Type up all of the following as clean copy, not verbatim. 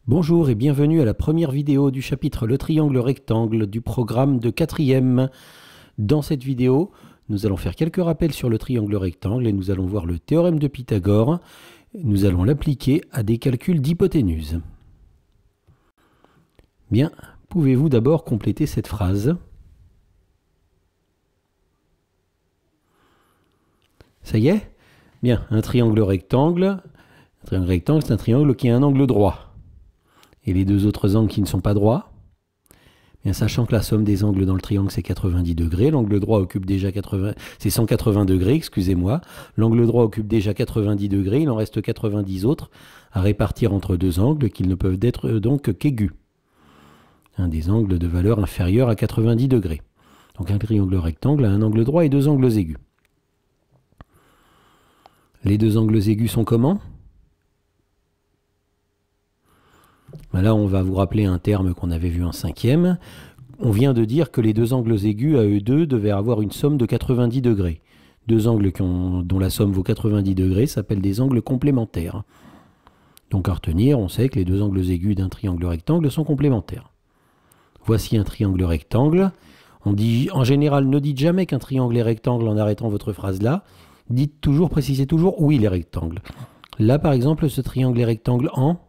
Bonjour et bienvenue à la première vidéo du chapitre Le triangle rectangle du programme de 4e. Dans cette vidéo, nous allons faire quelques rappels sur le triangle rectangle et nous allons voir le théorème de Pythagore. Nous allons l'appliquer à des calculs d'hypoténuse. Bien, pouvez-vous d'abord compléter cette phrase? Ça y est? Bien, un triangle rectangle. Un triangle rectangle, c'est un triangle qui a un angle droit. Et les deux autres angles qui ne sont pas droits, bien, sachant que la somme des angles dans le triangle c'est 90 degrés, l'angle droit occupe déjà 180 degrés, excusez-moi. L'angle droit occupe déjà 90 degrés, il en reste 90 autres à répartir entre deux angles qui ne peuvent être donc qu'aigus. Des angles de valeur inférieure à 90 degrés. Donc un triangle rectangle a un angle droit et deux angles aigus. Les deux angles aigus sont comment? Là, on va vous rappeler un terme qu'on avait vu en 5e. On vient de dire que les deux angles aigus à eux deux devaient avoir une somme de 90 degrés. Deux angles dont la somme vaut 90 degrés s'appellent des angles complémentaires. Donc à retenir, on sait que les deux angles aigus d'un triangle rectangle sont complémentaires. Voici un triangle rectangle. On dit, en général, ne dites jamais qu'un triangle est rectangle en arrêtant votre phrase là. Dites toujours, précisez toujours où il est rectangle. Là, par exemple, ce triangle est rectangle en...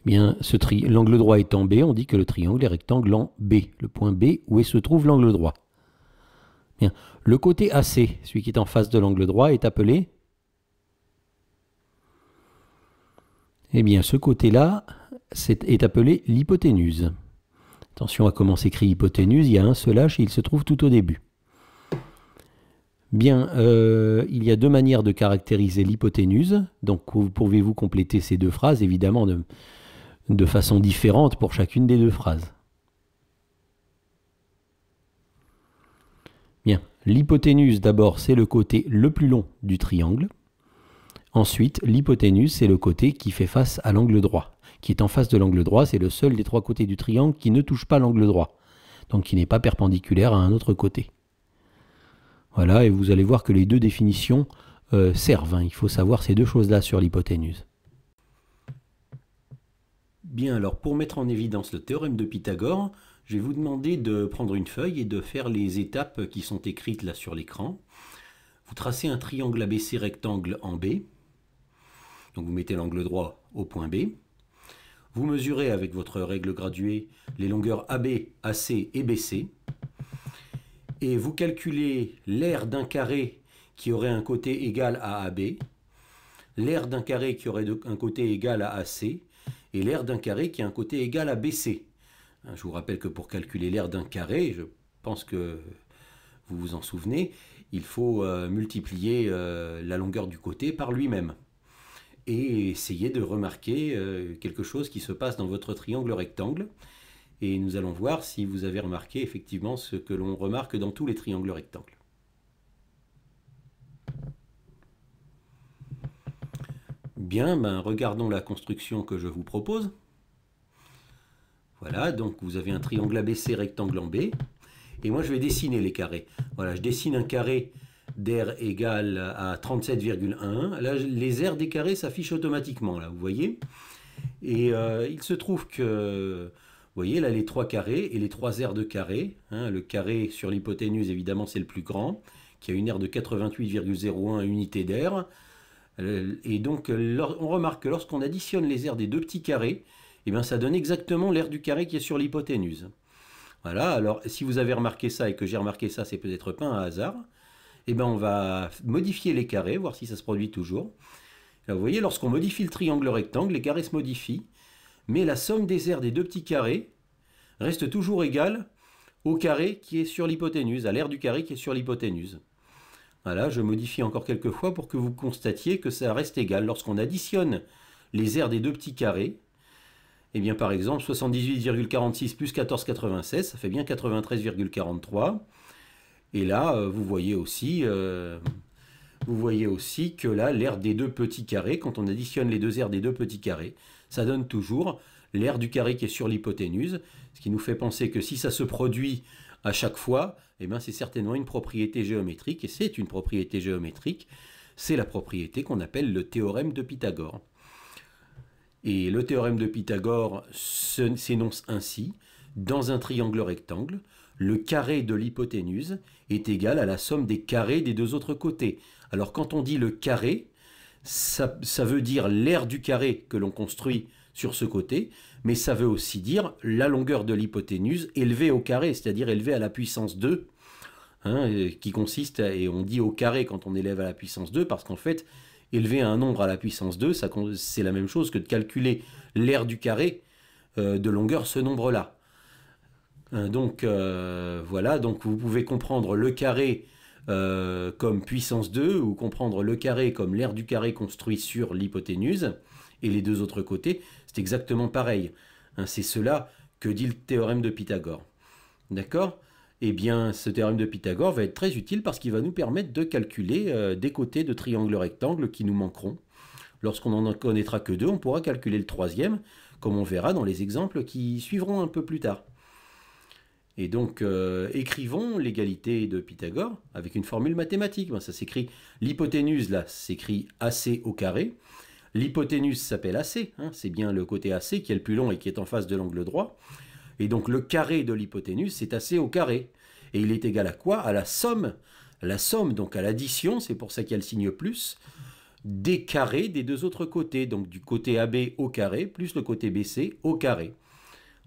Bien, l'angle droit étant B, on dit que le triangle est rectangle en B, le point B où se trouve l'angle droit. Bien, le côté AC, celui qui est en face de l'angle droit, est appelé... Eh bien, ce côté-là est appelé l'hypoténuse. Attention à comment s'écrit hypoténuse, il y a un seul H et il se trouve tout au début. Bien, il y a deux manières de caractériser l'hypoténuse. Donc, pouvez-vous compléter ces deux phrases, évidemment, de façon différente pour chacune des deux phrases. Bien, l'hypoténuse, d'abord, c'est le côté le plus long du triangle. Ensuite, l'hypoténuse, c'est le côté qui fait face à l'angle droit. Qui est en face de l'angle droit, c'est le seul des trois côtés du triangle qui ne touche pas l'angle droit. Donc, qui n'est pas perpendiculaire à un autre côté. Voilà, et vous allez voir que les deux définitions servent. Il faut savoir ces deux choses-là sur l'hypoténuse. Bien, alors pour mettre en évidence le théorème de Pythagore, je vais vous demander de prendre une feuille et de faire les étapes qui sont écrites là sur l'écran. Vous tracez un triangle ABC rectangle en B. Donc vous mettez l'angle droit au point B. Vous mesurez avec votre règle graduée les longueurs AB, AC et BC. Et vous calculez l'aire d'un carré qui aurait un côté égal à AB, l'aire d'un carré qui aurait un côté égal à AC, et l'aire d'un carré qui a un côté égal à BC. Je vous rappelle que pour calculer l'aire d'un carré, je pense que vous vous en souvenez, il faut multiplier la longueur du côté par lui-même. Et essayer de remarquer quelque chose qui se passe dans votre triangle rectangle. Et nous allons voir si vous avez remarqué effectivement ce que l'on remarque dans tous les triangles rectangles. Bien, regardons la construction que je vous propose. Voilà, donc vous avez un triangle ABC rectangle en B. Et moi je vais dessiner les carrés. Voilà, je dessine un carré d'aire égale à 37,1. Là, les aires des carrés s'affichent automatiquement, là, vous voyez. Et il se trouve que... Vous voyez, là, les trois carrés et les trois aires de carré. Le carré sur l'hypoténuse, évidemment, c'est le plus grand, qui a une aire de 88,01 unités d'aire. Et donc, on remarque que lorsqu'on additionne les aires des deux petits carrés, eh bien, ça donne exactement l'aire du carré qui est sur l'hypoténuse. Voilà, alors, si vous avez remarqué ça et que j'ai remarqué ça, c'est peut-être pas un hasard. Eh bien, on va modifier les carrés, voir si ça se produit toujours. Là, vous voyez, lorsqu'on modifie le triangle rectangle, les carrés se modifient. Mais la somme des aires des deux petits carrés reste toujours égale au carré qui est sur l'hypoténuse, à l'aire du carré qui est sur l'hypoténuse. Voilà, je modifie encore quelques fois pour que vous constatiez que ça reste égal. Lorsqu'on additionne les aires des deux petits carrés, eh bien par exemple 78,46 plus 14,96, ça fait bien 93,43. Et là, vous voyez aussi que là, l'aire des deux petits carrés, quand on additionne les deux aires des deux petits carrés, ça donne toujours l'aire du carré qui est sur l'hypoténuse, ce qui nous fait penser que si ça se produit à chaque fois, eh bien c'est certainement une propriété géométrique, et c'est une propriété géométrique, c'est la propriété qu'on appelle le théorème de Pythagore. Et le théorème de Pythagore s'énonce ainsi: dans un triangle rectangle, le carré de l'hypoténuse est égal à la somme des carrés des deux autres côtés. Alors quand on dit le carré, ça veut dire l'aire du carré que l'on construit sur ce côté, mais ça veut aussi dire la longueur de l'hypoténuse élevée au carré, c'est-à-dire élevée à la puissance 2, qui consiste, et on dit au carré quand on élève à la puissance 2, parce qu'en fait, élever un nombre à la puissance 2, c'est la même chose que de calculer l'aire du carré de longueur ce nombre-là. Donc voilà, donc vous pouvez comprendre le carré comme puissance 2, ou comprendre le carré comme l'aire du carré construit sur l'hypoténuse, et les deux autres côtés, c'est exactement pareil. C'est cela que dit le théorème de Pythagore. D'accord? Eh bien, ce théorème de Pythagore va être très utile parce qu'il va nous permettre de calculer des côtés de triangles rectangles qui nous manqueront. Lorsqu'on n'en connaîtra que deux, on pourra calculer le troisième, comme on verra dans les exemples qui suivront un peu plus tard. Et donc, écrivons l'égalité de Pythagore avec une formule mathématique. Ça s'écrit, l'hypoténuse, là, s'écrit AC au carré. L'hypoténuse s'appelle AC, c'est bien le côté AC qui est le plus long et qui est en face de l'angle droit. Et donc, le carré de l'hypoténuse, c'est AC au carré. Et il est égal à quoi? À la somme. La somme, donc à l'addition, c'est pour ça qu'il y a le signe plus, des carrés des deux autres côtés. Donc, du côté AB au carré plus le côté BC au carré.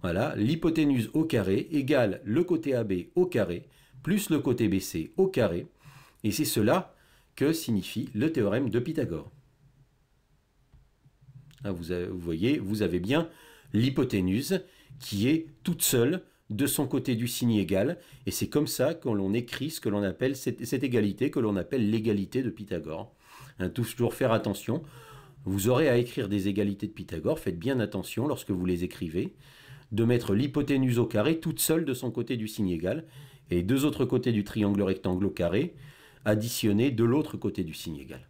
Voilà, l'hypoténuse au carré égale le côté AB au carré plus le côté BC au carré. Et c'est cela que signifie le théorème de Pythagore. Vous voyez, vous avez bien l'hypoténuse qui est toute seule de son côté du signe égal. Et c'est comme ça que l'on écrit ce que l'on appelle cette égalité, que l'on appelle l'égalité de Pythagore. Toujours faire attention. Vous aurez à écrire des égalités de Pythagore. Faites bien attention lorsque vous les écrivez, de mettre l'hypoténuse au carré toute seule de son côté du signe égal, et les deux autres côtés du triangle rectangle au carré additionnés de l'autre côté du signe égal.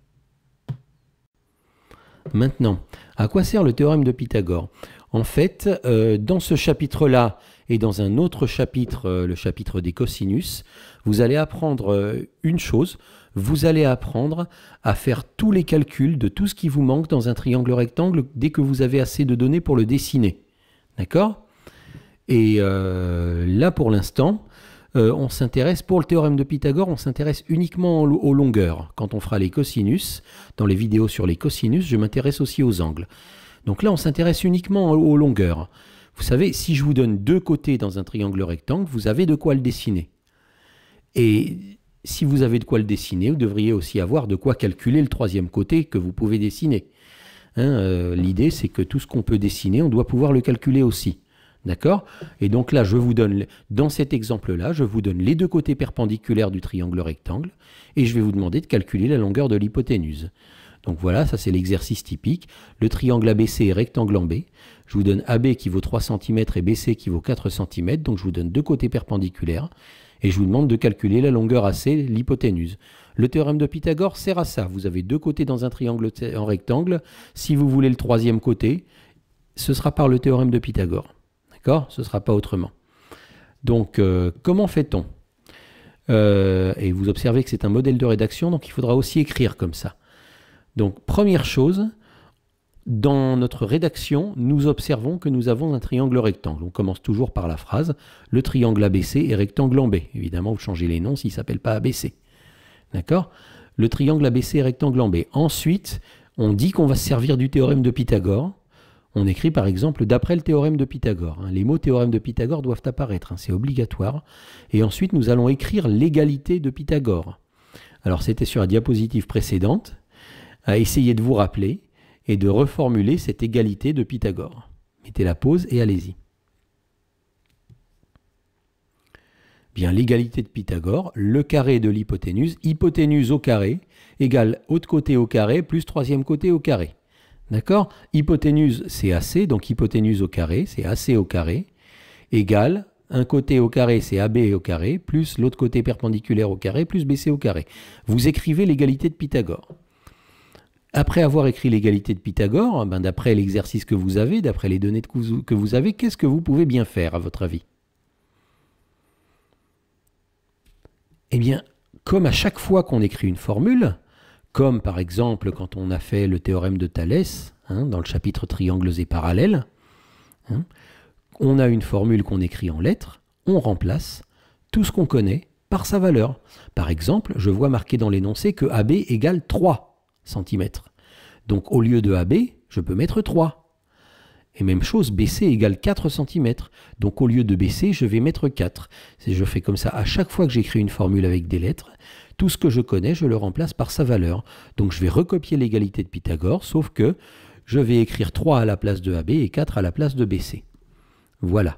Maintenant, à quoi sert le théorème de Pythagore? En fait, dans ce chapitre-là et dans un autre chapitre, le chapitre des cosinus, vous allez apprendre une chose, vous allez apprendre à faire tous les calculs de tout ce qui vous manque dans un triangle rectangle dès que vous avez assez de données pour le dessiner. D'accord? Et là, pour l'instant, on s'intéresse, pour le théorème de Pythagore, on s'intéresse uniquement aux longueurs. Quand on fera les cosinus, dans les vidéos sur les cosinus, je m'intéresse aussi aux angles. Donc là, on s'intéresse uniquement aux longueurs. Vous savez, si je vous donne deux côtés dans un triangle rectangle, vous avez de quoi le dessiner. Et si vous avez de quoi le dessiner, vous devriez aussi avoir de quoi calculer le troisième côté que vous pouvez dessiner. L'idée, c'est que tout ce qu'on peut dessiner, on doit pouvoir le calculer aussi. D'accord? Et donc là, je vous donne, dans cet exemple-là, je vous donne les deux côtés perpendiculaires du triangle rectangle et je vais vous demander de calculer la longueur de l'hypoténuse. Donc voilà, ça c'est l'exercice typique. Le triangle ABC est rectangle en B. Je vous donne AB qui vaut 3 cm et BC qui vaut 4 cm. Donc je vous donne deux côtés perpendiculaires et je vous demande de calculer la longueur AC, l'hypoténuse. Le théorème de Pythagore sert à ça. Vous avez deux côtés dans un triangle en rectangle. Si vous voulez le troisième côté, ce sera par le théorème de Pythagore. D'accord? Ce ne sera pas autrement. Donc, comment fait-on? Et vous observez que c'est un modèle de rédaction, donc il faudra aussi écrire comme ça. Donc, première chose, dans notre rédaction, nous observons que nous avons un triangle rectangle. On commence toujours par la phrase « Le triangle ABC est rectangle en B ». Évidemment, vous changez les noms s'il ne s'appelle pas ABC. D'accord? Le triangle ABC est rectangle en B. Ensuite, on dit qu'on va se servir du théorème de Pythagore. On écrit par exemple d'après le théorème de Pythagore. Les mots théorème de Pythagore doivent apparaître, c'est obligatoire. Et ensuite, nous allons écrire l'égalité de Pythagore. Alors, c'était sur la diapositive précédente. À essayer de vous rappeler et de reformuler cette égalité de Pythagore. Mettez la pause et allez-y. Bien, l'égalité de Pythagore, le carré de l'hypoténuse, hypoténuse au carré, égale autre côté au carré plus troisième côté au carré. D'accord? Hypoténuse, c'est AC, donc hypoténuse au carré, c'est AC au carré, égale un côté au carré, c'est AB au carré, plus l'autre côté perpendiculaire au carré, plus BC au carré. Vous écrivez l'égalité de Pythagore. Après avoir écrit l'égalité de Pythagore, d'après l'exercice que vous avez, d'après les données que vous avez, qu'est-ce que vous pouvez bien faire, à votre avis? Eh bien, comme à chaque fois qu'on écrit une formule, comme par exemple quand on a fait le théorème de Thalès, hein, dans le chapitre triangles et parallèles, hein, on a une formule qu'on écrit en lettres, on remplace tout ce qu'on connaît par sa valeur. Par exemple, je vois marqué dans l'énoncé que AB égale 3 cm. Donc au lieu de AB, je peux mettre 3. Et même chose, BC égale 4 cm. Donc au lieu de BC, je vais mettre 4. Je fais comme ça à chaque fois que j'écris une formule avec des lettres. Tout ce que je connais, je le remplace par sa valeur. Donc je vais recopier l'égalité de Pythagore, sauf que je vais écrire 3 à la place de AB et 4 à la place de BC. Voilà.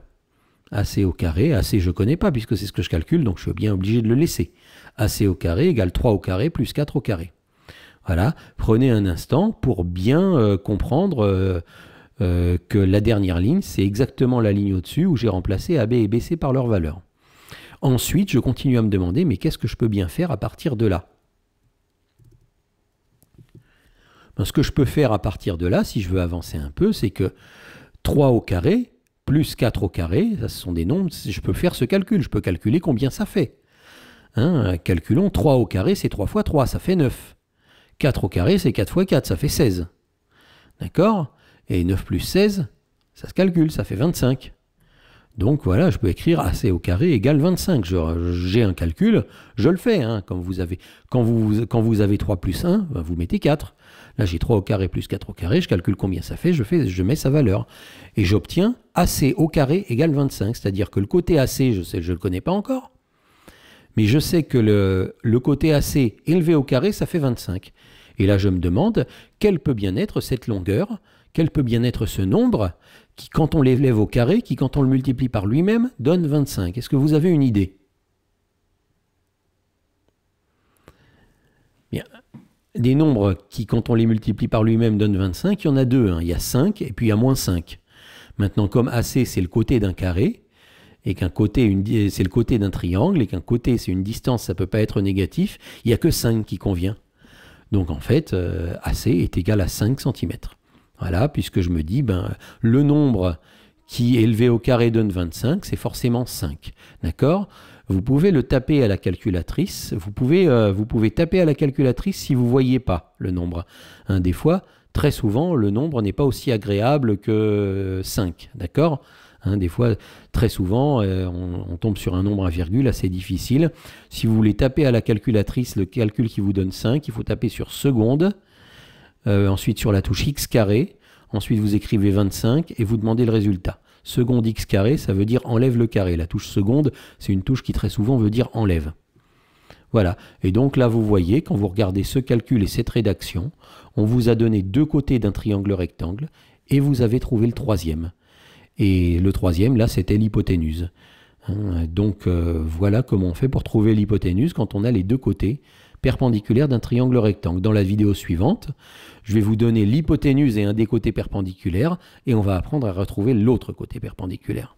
AC au carré, AC je ne connais pas puisque c'est ce que je calcule, donc je suis bien obligé de le laisser. AC au carré égale 3 au carré plus 4 au carré. Voilà, prenez un instant pour bien comprendre que la dernière ligne, c'est exactement la ligne au-dessus où j'ai remplacé AB et BC par leur valeur. Ensuite, je continue à me demander, mais qu'est-ce que je peux bien faire à partir de là? Ben, ce que je peux faire à partir de là, si je veux avancer un peu, c'est que 3 au carré plus 4 au carré, ça, ce sont des nombres, je peux faire ce calcul, je peux calculer combien ça fait. Hein, calculons 3 au carré, c'est 3 fois 3, ça fait 9. 4 au carré, c'est 4 fois 4, ça fait 16. D'accord? Et 9 plus 16, ça se calcule, ça fait 25. Donc voilà, je peux écrire AC au carré égale 25. J'ai un calcul, je le fais. Hein. Quand vous avez 3 plus 1, ben vous mettez 4. Là, j'ai 3 au carré plus 4 au carré, je calcule combien ça fait, je mets sa valeur. Et j'obtiens AC au carré égale 25. C'est-à-dire que le côté AC, je ne le connais pas encore, mais je sais que le côté AC élevé au carré, ça fait 25. Et là, je me demande, quelle peut bien être cette longueur, quel peut bien être ce nombre qui, quand on l'élève au carré, qui, quand on le multiplie par lui-même, donne 25. Est-ce que vous avez une idée? Bien. Des nombres qui, quand on les multiplie par lui-même, donnent 25, il y en a deux. Hein. Il y a 5 et puis il y a moins 5. Maintenant, comme AC, c'est le côté d'un carré, et qu'un côté, c'est le côté d'un triangle, et qu'un côté, c'est une distance, ça ne peut pas être négatif, il n'y a que 5 qui convient. Donc en fait, AC est égal à 5 cm. Voilà, puisque je me dis, ben, le nombre qui élevé au carré donne 25, c'est forcément 5. D'accord? Vous pouvez le taper à la calculatrice. Vous pouvez taper à la calculatrice si vous ne voyez pas le nombre. Hein, des fois, très souvent, le nombre n'est pas aussi agréable que 5. D'accord? Hein, des fois, très souvent, on tombe sur un nombre à virgule assez difficile. Si vous voulez taper à la calculatrice le calcul qui vous donne 5, il faut taper sur seconde. Ensuite sur la touche x carré, ensuite vous écrivez 25 et vous demandez le résultat. Seconde x carré, ça veut dire enlève le carré. La touche seconde, c'est une touche qui très souvent veut dire enlève. Voilà, et donc là vous voyez, quand vous regardez ce calcul et cette rédaction, on vous a donné deux côtés d'un triangle rectangle et vous avez trouvé le troisième. Et le troisième, là, c'était l'hypoténuse. Hein, donc voilà comment on fait pour trouver l'hypoténuse quand on a les deux côtés perpendiculaire d'un triangle rectangle. Dans la vidéo suivante, je vais vous donner l'hypoténuse et un des côtés perpendiculaires et on va apprendre à retrouver l'autre côté perpendiculaire.